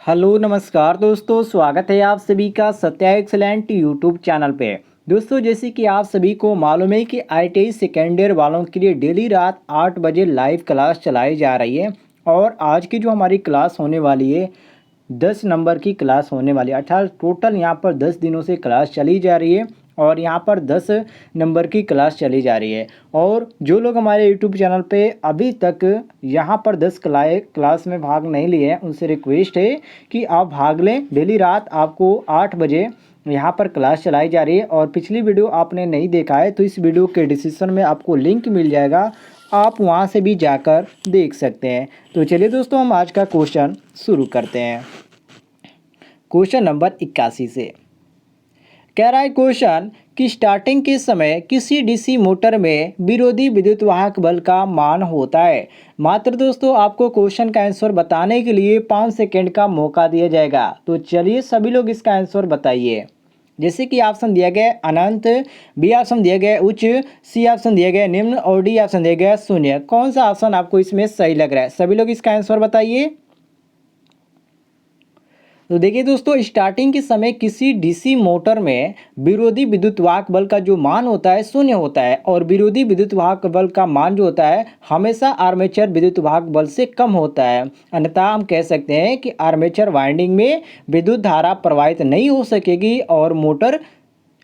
Hello नमस्कार दोस्तों, स्वागत है आप सभी का सत्या एक्सलेंट यूट्यूब चैनल पे। दोस्तों, जैसे कि आप सभी को मालूम है कि आईटीआई सेकेंड ईयर वालों के लिए डेली रात 8 बजे लाइव क्लास चलाई जा रही है। और आज की जो हमारी क्लास होने वाली है 10 नंबर की क्लास होने वाली है। अर्थात टोटल यहाँ पर 10 दिनों से क्लास चली जा रही है और यहाँ पर 10 नंबर की क्लास चली जा रही है। और जो लोग हमारे यूट्यूब चैनल पे अभी तक यहाँ पर 10 क्लास में भाग नहीं लिए हैं, उनसे रिक्वेस्ट है कि आप भाग लें। डेली रात आपको 8 बजे यहाँ पर क्लास चलाई जा रही है। और पिछली वीडियो आपने नहीं देखा है तो इस वीडियो के डिस्क्रिप्शन में आपको लिंक मिल जाएगा, आप वहाँ से भी जाकर देख सकते हैं। तो चलिए दोस्तों, हम आज का क्वेश्चन शुरू करते हैं। क्वेश्चन नंबर 81 से कह रहा है क्वेश्चन कि स्टार्टिंग के समय किसी डीसी मोटर में विरोधी विद्युत वाहक बल का मान होता है। मात्र दोस्तों आपको क्वेश्चन का आंसर बताने के लिए 5 सेकंड का मौका दिया जाएगा। तो चलिए सभी लोग इसका आंसर बताइए। जैसे कि ऑप्शन दिया गया अनंत, बी ऑप्शन दिया गया उच्च, सी ऑप्शन दिया गया निम्न और डी ऑप्शन दिया गया शून्य। कौन सा ऑप्शन आपको इसमें सही लग रहा है? सभी लोग इसका आंसर बताइए। तो देखिए दोस्तों, स्टार्टिंग के समय किसी डीसी मोटर में विरोधी विद्युत वाहक बल का जो मान होता है शून्य होता है। और विरोधी विद्युत वाहक बल का मान जो होता है हमेशा आर्मेचर विद्युत वाहक बल से कम होता है। अन्यथा हम कह सकते हैं कि आर्मेचर वाइंडिंग में विद्युत धारा प्रवाहित नहीं हो सकेगी और मोटर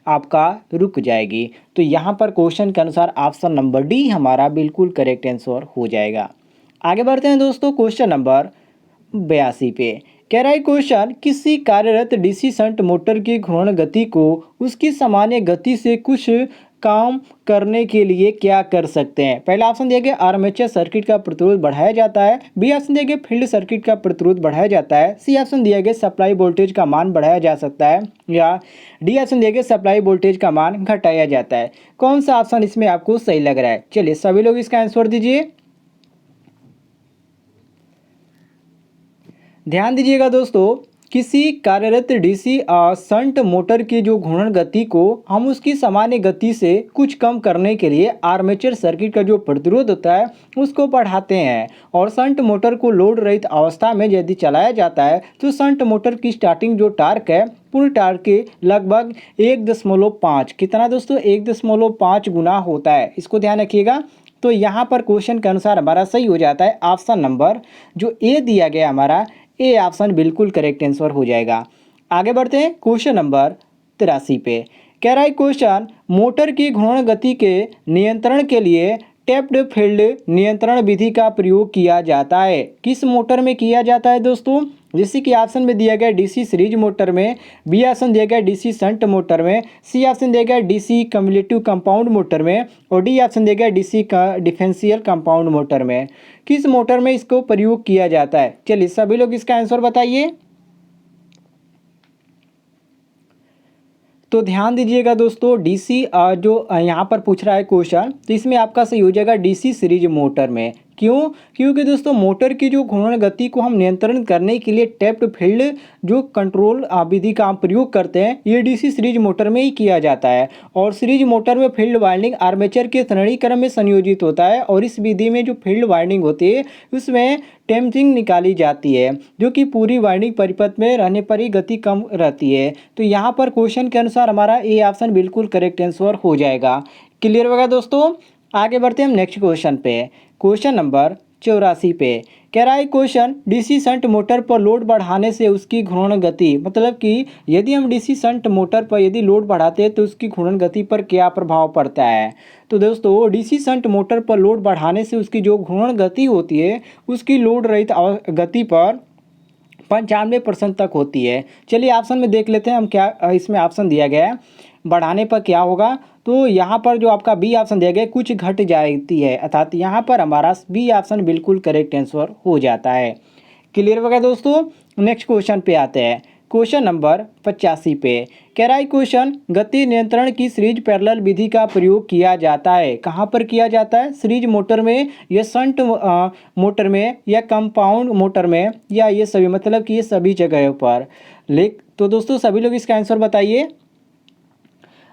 आपका रुक जाएगी। तो यहाँ पर क्वेश्चन के अनुसार ऑप्शन नंबर डी हमारा बिल्कुल करेक्ट आंसर हो जाएगा। आगे बढ़ते हैं दोस्तों क्वेश्चन नंबर 82 पे। कह रहा है क्वेश्चन किसी कार्यरत डीसी शंट मोटर की घूर्णन गति को उसकी सामान्य गति से कुछ काम करने के लिए क्या कर सकते हैं? पहला ऑप्शन दिया गया आर्मेचर सर्किट का प्रतिरोध बढ़ाया जाता है, बी ऑप्शन दिया गया फील्ड सर्किट का प्रतिरोध बढ़ाया जाता है, सी ऑप्शन दिया गया सप्लाई वोल्टेज का मान बढ़ाया जा सकता है, या डी ऑप्शन दिया गया सप्लाई वोल्टेज का मान घटाया जाता है। कौन सा ऑप्शन इसमें आपको सही लग रहा है? चलिए सभी लोग इसका आंसर दीजिए। ध्यान दीजिएगा दोस्तों, किसी कार्यरत डीसी शंट मोटर की जो घूर्णन गति को हम उसकी सामान्य गति से कुछ कम करने के लिए आर्मेचर सर्किट का जो प्रतिरोध होता है उसको बढ़ाते हैं। और शंट मोटर को लोड रहित अवस्था में यदि चलाया जाता है तो शंट मोटर की स्टार्टिंग जो टार्क है पूर्ण टार्क के लगभग 1.5 कितना दोस्तों 1.5 गुना होता है। इसको ध्यान रखिएगा। तो यहाँ पर क्वेश्चन के अनुसार हमारा सही हो जाता है ऑप्शन नंबर जो ए दिया गया हमारा ए ऑप्शन बिल्कुल करेक्ट आंसर हो जाएगा। आगे बढ़ते हैं क्वेश्चन नंबर 83 पे। कह रहा है क्वेश्चन मोटर की घूर्णन गति के नियंत्रण के लिए टैप्ड फील्ड नियंत्रण विधि का प्रयोग किया जाता है। किस मोटर में किया जाता है दोस्तों? जैसे कि ऑप्शन में दिया गया डीसी सीरीज मोटर में, बी ऑप्शन दिया गया डीसी शंट मोटर में, सी ऑप्शन दिया गया डीसी कम्युलेटिव कंपाउंड मोटर में और डी ऑप्शन दिया गया डीसी का डिफरेंशियल कंपाउंड मोटर में। किस मोटर में इसको प्रयोग किया जाता है? चलिए सभी लोग इसका आंसर बताइए। तो ध्यान दीजिएगा दोस्तों, डीसी जो यहाँ पर पूछ रहा है क्वेश्चन, तो इसमें आपका सही हो जाएगा डीसी सीरीज मोटर में। क्यों? क्योंकि दोस्तों मोटर की जो घूर्णन गति को हम नियंत्रण करने के लिए टैप्ड फील्ड जो कंट्रोल विधि का हम प्रयोग करते हैं ये डीसी सीरीज मोटर में ही किया जाता है। और सीरीज मोटर में फील्ड वाइंडिंग आर्मेचर के श्रेणी क्रम में संयोजित होता है और इस विधि में जो फील्ड वाइंडिंग होती है उसमें टेम्पिंग निकाली जाती है जो कि पूरी वाइंडिंग परिपथ में रहने पर ही गति कम रहती है। तो यहाँ पर क्वेश्चन के अनुसार हमारा ए ऑप्शन बिल्कुल करेक्ट आंसर हो जाएगा। क्लियर होगा दोस्तों? आगे बढ़ते हैं हम नेक्स्ट क्वेश्चन पे। क्वेश्चन नंबर 84 पे। कह रहा है क्वेश्चन डीसी शंट मोटर पर लोड बढ़ाने से उसकी घूर्णन गति, मतलब कि यदि हम डीसी शंट मोटर पर यदि लोड बढ़ाते हैं तो उसकी घूर्णन गति पर क्या प्रभाव पड़ता है? तो दोस्तों डीसी शंट मोटर पर लोड बढ़ाने से उसकी जो घूर्णन गति होती है उसकी लोड रहित गति पर 95% तक होती है। चलिए ऑप्शन में देख लेते हैं हम क्या इसमें ऑप्शन दिया गया है बढ़ाने पर क्या होगा। तो यहाँ पर जो आपका बी ऑप्शन दिया गया कुछ घट जाती है, अर्थात यहाँ पर हमारा बी ऑप्शन बिल्कुल करेक्ट आंसर हो जाता है। क्लियर हो गया दोस्तों? नेक्स्ट क्वेश्चन पे आते हैं। क्वेश्चन नंबर 85 पे। कह रहा है क्वेश्चन गति नियंत्रण की सीरीज पैरेलल विधि का प्रयोग किया जाता है। कहाँ पर किया जाता है? सीरीज मोटर में या शंट मोटर में या कंपाउंड मोटर में या ये सभी, मतलब कि ये सभी जगहों पर। तो दोस्तों सभी लोग इसका आंसर बताइए।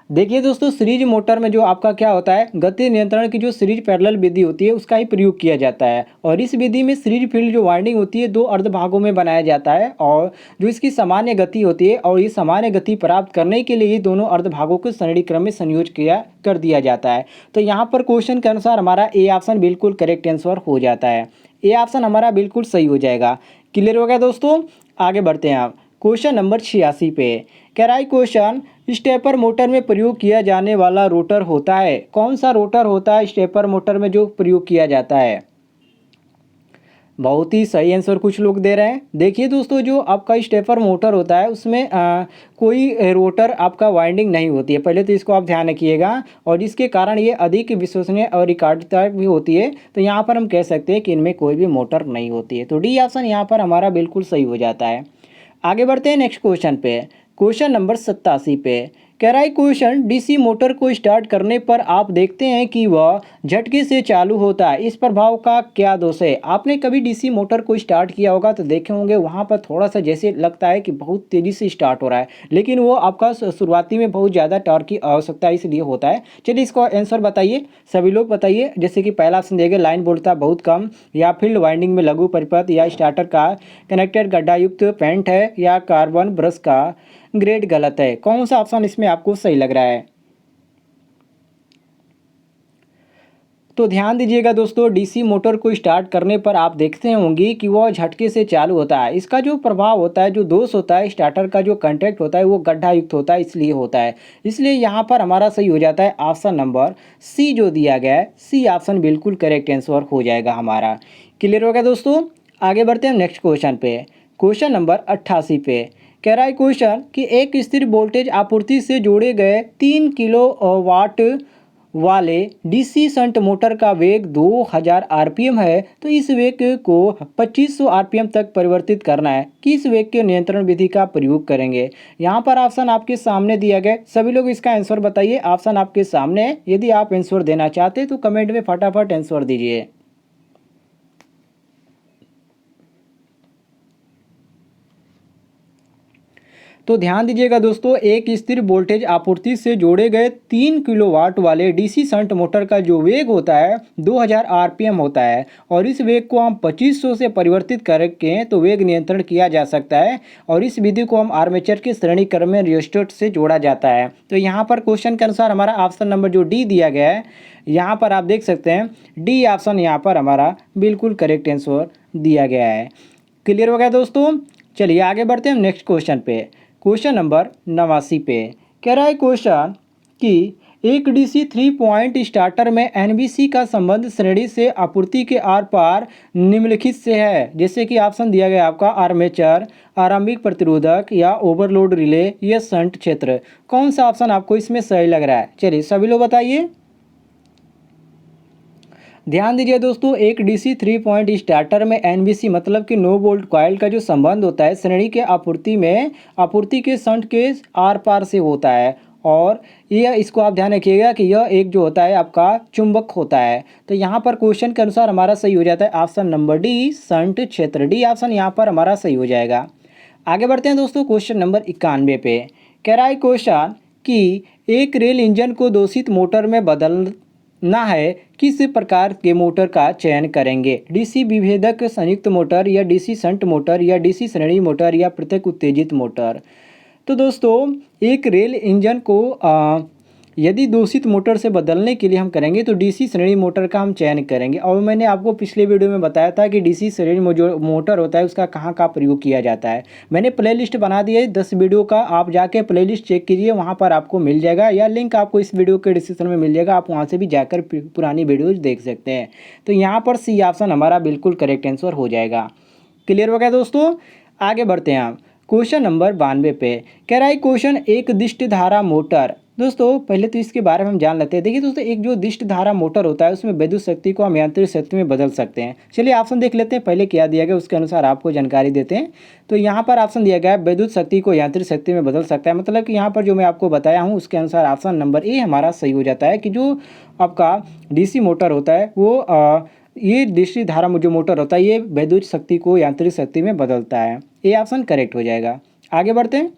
देखिए दोस्तों, सीरीज मोटर में जो आपका क्या होता है, गति नियंत्रण की जो सीरीज पैरेलल विधि होती है उसका ही प्रयोग किया जाता है। और इस विधि में सीरीज फील्ड जो वाइंडिंग होती है दो अर्ध भागों में बनाया जाता है, और जो इसकी सामान्य गति होती है और ये सामान्य गति प्राप्त करने के लिए ये दोनों अर्ध भागों को श्रेणी क्रम में संयोज किया कर दिया जाता है। तो यहाँ पर क्वेश्चन के अनुसार हमारा ए ऑप्शन बिल्कुल करेक्ट आंसर हो जाता है। ए ऑप्शन हमारा बिल्कुल सही हो जाएगा। क्लियर हो गया दोस्तों, आगे बढ़ते हैं आप क्वेश्चन नंबर 86 पे। कह रहा है क्वेश्चन, स्टेपर मोटर में प्रयोग किया जाने वाला रोटर होता है। कौन सा रोटर होता है स्टेपर मोटर में जो प्रयोग किया जाता है? बहुत ही सही आंसर कुछ लोग दे रहे हैं। देखिए दोस्तों, जो आपका स्टेपर मोटर होता है उसमें कोई रोटर आपका वाइंडिंग नहीं होती है, पहले तो इसको आप ध्यान रखिएगा। और जिसके कारण ये अधिक विश्वसनीय और रिकॉर्डता भी होती है। तो यहाँ पर हम कह सकते हैं कि इनमें कोई भी मोटर नहीं होती है। तो डी ऑप्शन यहाँ पर हमारा बिल्कुल सही हो जाता है। आगे बढ़ते हैं नेक्स्ट क्वेश्चन पे। क्वेश्चन नंबर 87 पे। कह रहा है क्वेश्चन, डीसी मोटर को स्टार्ट करने पर आप देखते हैं कि वह झटके से चालू होता है, इस प्रभाव का क्या दोष है? आपने कभी डीसी मोटर को स्टार्ट किया होगा तो देखे होंगे वहाँ पर थोड़ा सा जैसे लगता है कि बहुत तेज़ी से स्टार्ट हो रहा है, लेकिन वो आपका शुरुआती में बहुत ज़्यादा टॉर्क की आवश्यकता है, इसलिए होता है। चलिए इसका आंसर बताइए, सभी लोग बताइए। जैसे कि पहला ऑप्शन दिया गया लाइन वोल्टता बहुत कम, या फील्ड वाइंडिंग में लघु परिपथ, या स्टार्टर का कनेक्टेड गड्ढा युक्त पेंट है, या कार्बन ब्रश का ग्रेड गलत है। कौन सा ऑप्शन इसमें आपको सही लग रहा है? तो ध्यान दीजिएगा दोस्तों, डीसी मोटर को स्टार्ट करने पर आप देखते होंगे कि वह झटके से चालू होता है। इसका जो प्रभाव होता है, जो दोष होता है, स्टार्टर का जो कंटेक्ट होता है वो गड्ढा युक्त होता है, इसलिए होता है। इसलिए यहाँ पर हमारा सही हो जाता है ऑप्शन नंबर सी जो दिया गया है, सी ऑप्शन बिल्कुल करेक्ट आंसर हो जाएगा हमारा। क्लियर हो गया दोस्तों, आगे बढ़ते हैं नेक्स्ट क्वेश्चन पे। क्वेश्चन नंबर 88 पे। कह रहा है क्वेश्चन कि एक स्थिर वोल्टेज आपूर्ति से जोड़े गए 3 किलो वाट वाले डीसी शंट मोटर का वेग 2000 आरपीएम है, तो इस वेग को 2500 आरपीएम तक परिवर्तित करना है। किस वेग के नियंत्रण विधि का प्रयोग करेंगे? यहाँ पर ऑप्शन आपके सामने दिया गया, सभी लोग इसका आंसर बताइए। ऑप्शन आपके सामने है, यदि आप आंसर देना चाहते हैं तो कमेंट में फटाफट आंसर दीजिए। तो ध्यान दीजिएगा दोस्तों, एक स्थिर वोल्टेज आपूर्ति से जोड़े गए 3 किलोवाट वाले डीसी शंट मोटर का जो वेग होता है 2000 आरपीएम होता है, और इस वेग को हम 2500 से परिवर्तित करके तो वेग नियंत्रण किया जा सकता है। और इस विधि को हम आर्मेचर के श्रेणी क्रम में रियोस्टेट से जोड़ा जाता है। तो यहाँ पर क्वेश्चन के अनुसार हमारा ऑप्शन नंबर जो डी दिया गया है, यहाँ पर आप देख सकते हैं डी ऑप्शन यहाँ पर हमारा बिल्कुल करेक्ट आंसर दिया गया है। क्लियर हो गया दोस्तों, चलिए आगे बढ़ते हैं नेक्स्ट क्वेश्चन पे। क्वेश्चन नंबर 89 पे। कह रहा है क्वेश्चन कि एक डीसी 3 पॉइंट स्टार्टर में एनबीसी का संबंध श्रेणी से आपूर्ति के आर पार निम्नलिखित से है। जैसे कि ऑप्शन दिया गया आपका आर्मेचर, आरंभिक प्रतिरोधक, या ओवरलोड रिले, या शंट क्षेत्र। कौन सा ऑप्शन आपको इसमें सही लग रहा है? चलिए सभी लोग बताइए। ध्यान दीजिए दोस्तों, एक डीसी 3 पॉइंट स्टार्टर में एनबीसी मतलब कि नो वोल्ट कॉइल का जो संबंध होता है श्रेणी के आपूर्ति में आपूर्ति के शंट के आर पार से होता है। और यह इसको आप ध्यान रखिएगा कि यह एक जो होता है आपका चुंबक होता है। तो यहाँ पर क्वेश्चन के अनुसार हमारा सही हो जाता है ऑप्शन नंबर डी, शंट क्षेत्र। डी ऑप्शन यहाँ पर हमारा सही हो जाएगा। आगे बढ़ते हैं दोस्तों क्वेश्चन नंबर 91 पे। कह रहा है क्वेश्चन कि एक रेल इंजन को दूषित मोटर में बदलना है, किस प्रकार के मोटर का चयन करेंगे? डीसी विभेदक संयुक्त मोटर, या डीसी शंट मोटर, या डीसी श्रेणी मोटर, या पृथक उत्तेजित मोटर? तो दोस्तों, एक रेल इंजन को यदि दूषित मोटर से बदलने के लिए हम करेंगे तो डीसी श्रेणी मोटर का हम चयन करेंगे। और मैंने आपको पिछले वीडियो में बताया था कि डीसी श्रेणी जो मोटर होता है उसका कहाँ कहाँ प्रयोग किया जाता है। मैंने प्लेलिस्ट बना दिया है 10 वीडियो का, आप जाके प्लेलिस्ट चेक कीजिए, वहाँ पर आपको मिल जाएगा, या लिंक आपको इस वीडियो के डिस्क्रिप्शन में मिल जाएगा, आप वहाँ से भी जाकर पुरानी वीडियोज देख सकते हैं। तो यहाँ पर सी ऑप्शन हमारा बिल्कुल करेक्ट आंसर हो जाएगा। क्लियर हो गया दोस्तों, आगे बढ़ते हैं आप क्वेश्चन नंबर 92 पे। कह रहा है क्वेश्चन, एक दिष्ट धारा मोटर। दोस्तों पहले तो इसके बारे में हम जान लेते हैं। देखिए दोस्तों, एक जो दिष्ट धारा मोटर होता है उसमें विद्युत शक्ति को हम यांत्रिक शक्ति में बदल सकते हैं। चलिए ऑप्शन देख लेते हैं, पहले क्या दिया गया उसके अनुसार आपको जानकारी देते हैं। तो यहाँ पर ऑप्शन दिया गया है विद्युत शक्ति को यांत्रिक शक्ति में बदल सकता है, मतलब कि यहाँ पर जो मैं आपको बताया हूँ उसके अनुसार ऑप्शन नंबर ए हमारा सही हो जाता है कि जो आपका डीसी मोटर होता है वो ये डीसी धारा जो मोटर होता है ये विद्युत शक्ति को यांत्रिक शक्ति में बदलता है। ये ऑप्शन करेक्ट हो जाएगा। आगे बढ़ते हैं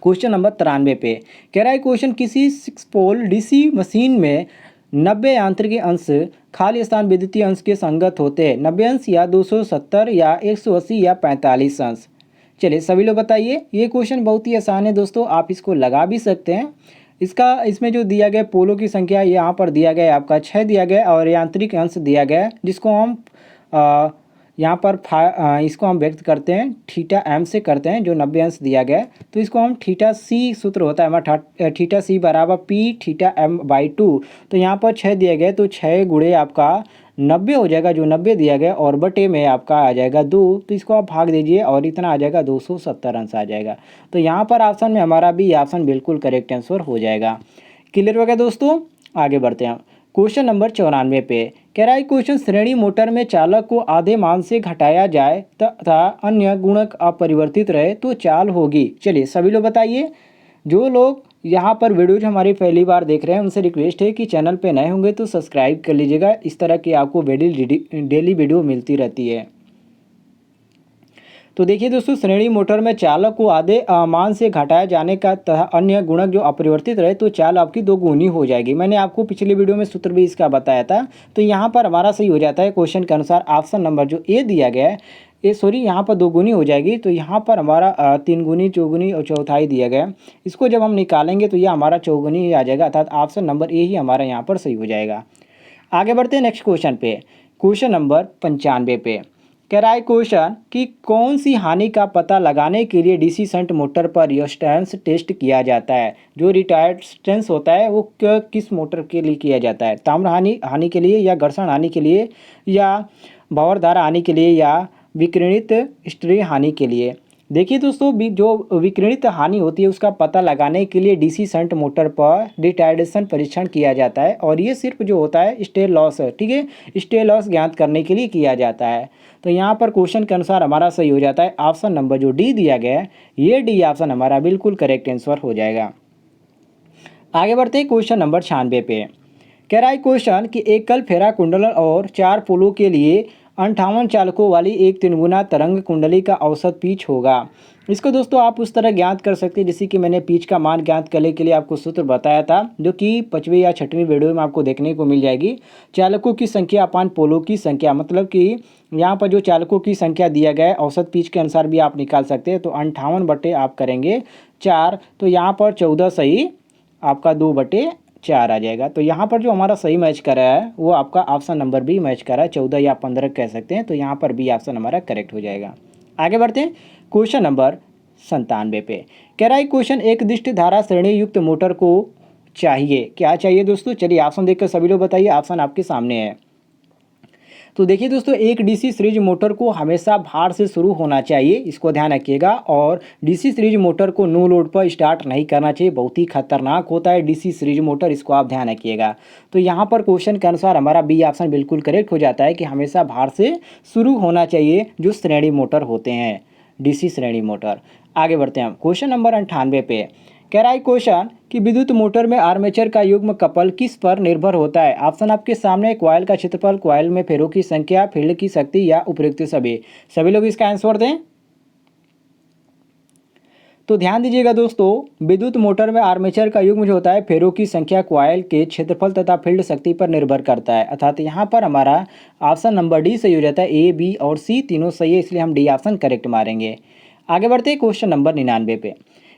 क्वेश्चन नंबर 93 पे कह रहा है क्वेश्चन, किसी 6 पोल डीसी मशीन में 90 यांत्रिक अंश खाली स्थान विद्युतीय अंश के संगत होते हैं। 90 अंश या 270 या 180 या 45 अंश। चलिए सभी लोग बताइए। ये क्वेश्चन बहुत ही आसान है दोस्तों, आप इसको लगा भी सकते हैं। इसमें जो दिया गया पोलों की संख्या यहाँ पर दिया गया है आपका 6 दिया गया है, और यांत्रिक अंश दिया गया है जिसको हम यहाँ पर इसको हम व्यक्त करते हैं थीटा एम से करते हैं, जो 90 अंश दिया गया है। तो इसको हम थीटा सी सूत्र होता है हमारा, थीटा सी बराबर पी थीटा एम बाई 2। तो यहाँ पर 6 दिया गया, तो 6 गुणे आपका 90 हो जाएगा, जो 90 दिया गया, और बटे में आपका आ जाएगा 2। तो इसको आप भाग दीजिए और इतना आ जाएगा 270 अंश आ जाएगा। तो यहाँ पर ऑप्शन में हमारा भी ऑप्शन बिल्कुल करेक्ट आंसर हो जाएगा। क्लियर हो गया दोस्तों, आगे बढ़ते हैं। क्वेश्चन नंबर 94 पे कह रहा है क्वेश्चन, श्रेणी मोटर में चालक को आधे मान से घटाया जाए तथा अन्य गुणक अपरिवर्तित रहे तो चाल होगी। चलिए सभी लोग बताइए। जो लोग यहाँ पर वीडियोज हमारी पहली बार देख रहे हैं उनसे रिक्वेस्ट है कि चैनल पे नए होंगे तो सब्सक्राइब कर लीजिएगा, इस तरह की आपको डेली वीडियो मिलती रहती है। तो देखिए दोस्तों, श्रेणी मोटर में चालक को आधे मान से घटाया जाने का तथा अन्य गुणक जो अपरिवर्तित रहे तो चाल आपकी 2 गुनी हो जाएगी। मैंने आपको पिछले वीडियो में सूत्र भी इसका बताया था। तो यहाँ पर हमारा सही हो जाता है क्वेश्चन के अनुसार ऑप्शन नंबर जो ए दिया गया है, यहाँ पर 2 गुनी हो जाएगी। तो यहाँ पर हमारा 3 गुनी, चौगुनी और चौथाई दिया गया है। इसको जब हम निकालेंगे तो यह हमारा चौगुनी ही आ जाएगा, अर्थात ऑप्शन नंबर ए ही हमारा यहाँ पर सही हो जाएगा। आगे बढ़ते हैं नेक्स्ट क्वेश्चन पे। क्वेश्चन नंबर 95 पे कह रहा है क्वेश्चन कि कौन सी हानि का पता लगाने के लिए डीसी शंट मोटर पर रेजिस्टेंस टेस्ट किया जाता है। जो रेजिस्टेंस होता है वो किस मोटर के लिए किया जाता है, ताम्र हानि के लिए, या घर्षण हानि के लिए, या भंवर धारा हानि के लिए, या विकिरणित स्ट्रे हानि के लिए। देखिए दोस्तों, जो विकिरणित हानि होती है उसका पता लगाने के लिए डीसी शंट मोटर पर रिटार्डेशन परीक्षण किया जाता है, और ये सिर्फ जो होता है स्टे लॉस, ठीक है, स्टे लॉस ज्ञात करने के लिए किया जाता है। तो यहाँ पर क्वेश्चन के अनुसार हमारा सही हो जाता है ऑप्शन नंबर जो डी दिया गया है, ये डी ऑप्शन हमारा बिल्कुल करेक्ट आंसर हो जाएगा। आगे बढ़ते हैं क्वेश्चन नंबर 96 पे कह रहा है क्वेश्चन कि एकल फेरा कुंडल और 4 पोलों के लिए 58 चालकों वाली एक 3 गुना तरंग कुंडली का औसत पिच होगा। इसको दोस्तों आप उस तरह ज्ञात कर सकते हैं जैसे कि मैंने पिच का मान ज्ञात करने के लिए आपको सूत्र बताया था, जो कि 5वीं या 6वीं वीडियो में आपको देखने को मिल जाएगी। चालकों की संख्या अपान पोलों की संख्या, मतलब कि यहाँ पर जो चालकों की संख्या दिया गया है औसत पिच के अनुसार भी आप निकाल सकते हैं। तो 58 बटे आप करेंगे 4, तो यहाँ पर 14 सही आपका 2/4 आ जाएगा। तो यहाँ पर जो हमारा सही मैच कर रहा है वो आपका ऑप्शन नंबर बी मैच कर रहा है, 14 या 15 कह सकते हैं। तो यहाँ पर बी ऑप्शन हमारा करेक्ट हो जाएगा। आगे बढ़ते हैं क्वेश्चन नंबर 97 पे कह रहा है क्वेश्चन, एक दिष्ट धारा श्रेणी युक्त मोटर को चाहिए, क्या चाहिए दोस्तों। चलिए ऑप्शन देखकर सभी लोग बताइए, ऑप्शन आपके सामने है। तो देखिए दोस्तों, एक डीसी सीरीज मोटर को हमेशा भार से शुरू होना चाहिए, इसको ध्यान रखिएगा। और डीसी सीरीज मोटर को नो लोड पर स्टार्ट नहीं करना चाहिए, बहुत ही खतरनाक होता है डीसी सीरीज मोटर, इसको आप ध्यान रखिएगा। तो यहाँ पर क्वेश्चन के अनुसार हमारा बी ऑप्शन बिल्कुल करेक्ट हो जाता है कि हमेशा भार से शुरू होना चाहिए जो श्रेणी मोटर होते हैं, डीसी श्रेणी मोटर। आगे बढ़ते हैं हम क्वेश्चन नंबर 98 पे कह रहा है क्वेश्चन कि विद्युत मोटर में आर्मेचर का युग्म कपल किस पर निर्भर होता है। ऑप्शन आपके सामने, कॉइल का क्षेत्रफल, कॉइल में फेरों की संख्या, फील्ड की शक्ति, या उपयुक्त सभी लोग इसका आंसर दें। तो ध्यान दीजिएगा दोस्तों, विद्युत मोटर में आर्मेचर का युग्म जो होता है फेरों की संख्या, कॉइल के क्षेत्रफल तथा फील्ड शक्ति पर निर्भर करता है, अर्थात यहाँ पर हमारा ऑप्शन नंबर डी सही हो जाता है। ए, बी और सी तीनों सही है, इसलिए हम डी ऑप्शन करेक्ट मारेंगे। आगे बढ़ते हैं क्वेश्चन नंबर 99 पे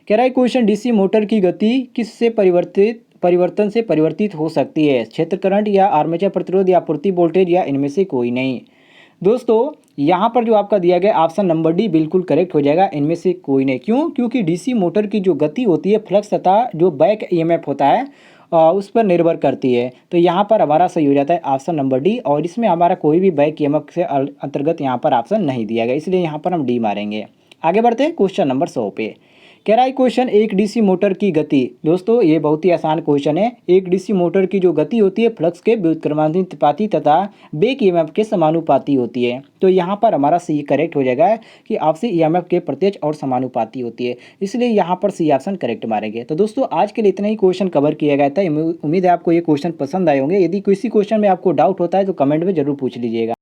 कह रहा है क्वेश्चन, डीसी मोटर की गति किससे परिवर्तन से परिवर्तित हो सकती है, क्षेत्र करंट, या आर्मेचर प्रतिरोध, या पूर्ति वोल्टेज, या इनमें से कोई नहीं। दोस्तों यहाँ पर जो आपका दिया गया ऑप्शन नंबर डी बिल्कुल करेक्ट हो जाएगा, इनमें से कोई नहीं। क्यों? क्योंकि डीसी मोटर की जो गति होती है फ्लक्स तथा जो बैक ईएमएफ होता है उस पर निर्भर करती है। तो यहाँ पर हमारा सही हो जाता है ऑप्शन नंबर डी, और इसमें हमारा कोई भी बैक ईएमएफ से अंतर्गत यहाँ पर ऑप्शन नहीं दिया गया, इसलिए यहाँ पर हम डी मारेंगे। आगे बढ़ते हैं क्वेश्चन नंबर 100 पे कह रहा है क्वेश्चन, एक डीसी मोटर की गति। दोस्तों ये बहुत ही आसान क्वेश्चन है। एक डीसी मोटर की जो गति होती है फ्लक्स के व्युत्क्रमानुपाती तथा बैक ईएमएफ के समानुपाती होती है। तो यहाँ पर हमारा सी करेक्ट हो जाएगा कि आपसी ईएमएफ के प्रत्यक्ष और समानुपाती होती है, इसलिए यहाँ पर सी ऑप्शन करेक्ट मारेंगे। तो दोस्तों आज के लिए इतना ही क्वेश्चन कवर किया गया था। उम्मीद है आपको ये क्वेश्चन पसंद आए होंगे। यदि किसी क्वेश्चन में आपको डाउट होता है तो कमेंट में जरूर पूछ लीजिएगा।